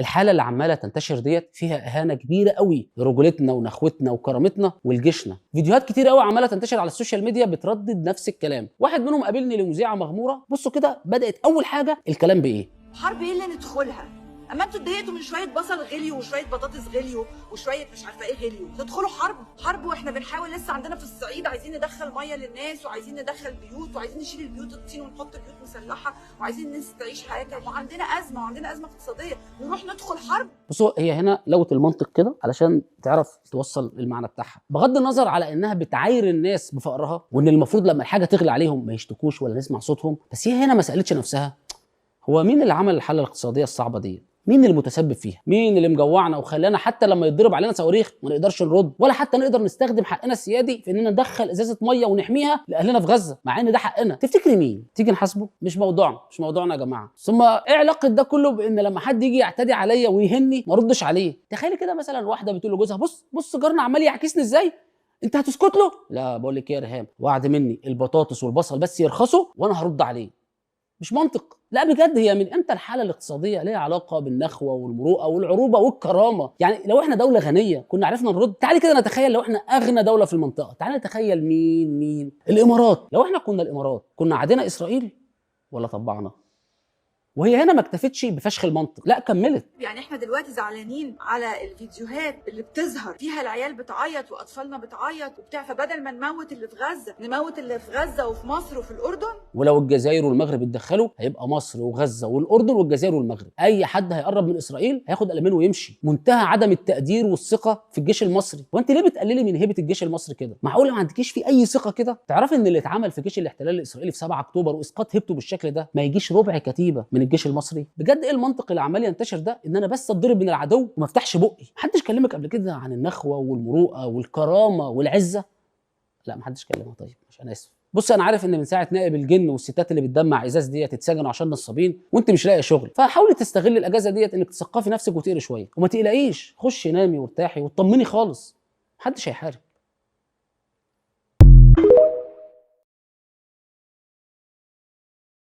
الحاله اللي عماله تنتشر ديت فيها اهانه كبيره قوي لرجولتنا ونخوتنا وكرامتنا ولجيشنا. فيديوهات كتير قوي عماله تنتشر على السوشيال ميديا بتردد نفس الكلام. واحد منهم قابلني لمذيعه مغموره، بصوا كده بدات اول حاجه الكلام بايه؟ حرب ايه اللي ندخلها؟ اما انتوا اتضايقتوا من شويه بصل غليوا وشويه بطاطس غليوا وشويه مش عارفه ايه غليوا، تدخلوا حرب واحنا بنحاول لسه عندنا في الصعيد عايزين ندخل ميه للناس وعايزين ندخل بيوت وعايزين نشيل البيوت الطين ونحط بيوت مسلحه وعايزين الناس تعيش حياه وعندنا ازمه اقتصاديه، نروح ندخل حرب؟ بصوا هي هنا لوت المنطق كده علشان تعرف توصل المعنى بتاعها، بغض النظر على انها بتعاير الناس بفقرها وان المفروض لما الحاجه تغلى عليهم ما يشتكوش ولا نسمع صوتهم، بس هي هنا ما سالتش نفسها هو مين اللي عمل الحاله الاقتصاديه الصعبه دي؟ مين المتسبب فيها؟ مين اللي مجوعنا وخلانا حتى لما يتضرب علينا صواريخ ما نقدرش نرد، ولا حتى نقدر نستخدم حقنا السيادي في اننا ندخل ازازه ميه ونحميها لاهلنا في غزه مع ان ده حقنا؟ تفتكري مين؟ تيجي نحاسبه؟ مش موضوعنا يا جماعه. ثم ايه علاقه ده كله بان لما حد يجي يعتدي عليا ويهني ما ردش عليه؟ تخيلي كده مثلا واحده بتقول لجوزها بص جارنا عمال يعكسني ازاي؟ انت هتسكت له؟ لا بقول لك ايه يا ريهام، وعد مني البطاطس والبصل بس يرخصوا وانا هرد عليه. مش منطق. لا بجد، هي من امتى الحاله الاقتصاديه ليها علاقه بالنخوه والمروءه والعروبه والكرامه؟ يعني لو احنا دوله غنيه كنا عرفنا نرد. تعالي كده نتخيل لو احنا اغنى دوله في المنطقه، تعالي نتخيل مين؟ الامارات. لو احنا كنا الامارات كنا عادينا اسرائيل ولا طبعنا؟ وهي هنا ما اكتفتش بفشخ المنطق، لا كملت. يعني احنا دلوقتي زعلانين على الفيديوهات اللي بتظهر فيها العيال بتعيط واطفالنا بتعيط وبتاع، فبدل ما نموت اللي في غزه نموت اللي في غزه وفي مصر وفي الاردن. ولو الجزائر والمغرب اتدخلوا هيبقى مصر وغزه والاردن والجزائر والمغرب. اي حد هيقرب من اسرائيل هياخد قلمين ويمشي. منتهى عدم التقدير والثقه في الجيش المصري. وانت ليه بتقللي من هيبه الجيش المصري كده؟ معقول ما عندكيش في اي ثقه كده؟ تعرفي ان اللي اتعمل في جيش الاحتلال الاسرائيلي في 7 اكتوبر واسقاط هيبته بالشكل ده ما يجيش ربع كتيبه من الجيش المصري؟ بجد ايه المنطق اللي عمال ينتشر ده ان انا بس اتضرب من العدو وما افتحش بقي؟ محدش كلمك قبل كده عن النخوه والمروءه والكرامه والعزه؟ لا محدش كلمها. طيب مش، انا اسف. بص انا عارف ان من ساعه نائب الجن والستات اللي بتدمع ازاز ديت اتسجنوا عشان نصابين وانت مش لاقي شغل، فحاولي تستغلي الاجازه ديت انك تثقفي نفسك وتقري شويه، وما تقلقيش، خشي نامي وارتاحي وطمني خالص، محدش هيحارب.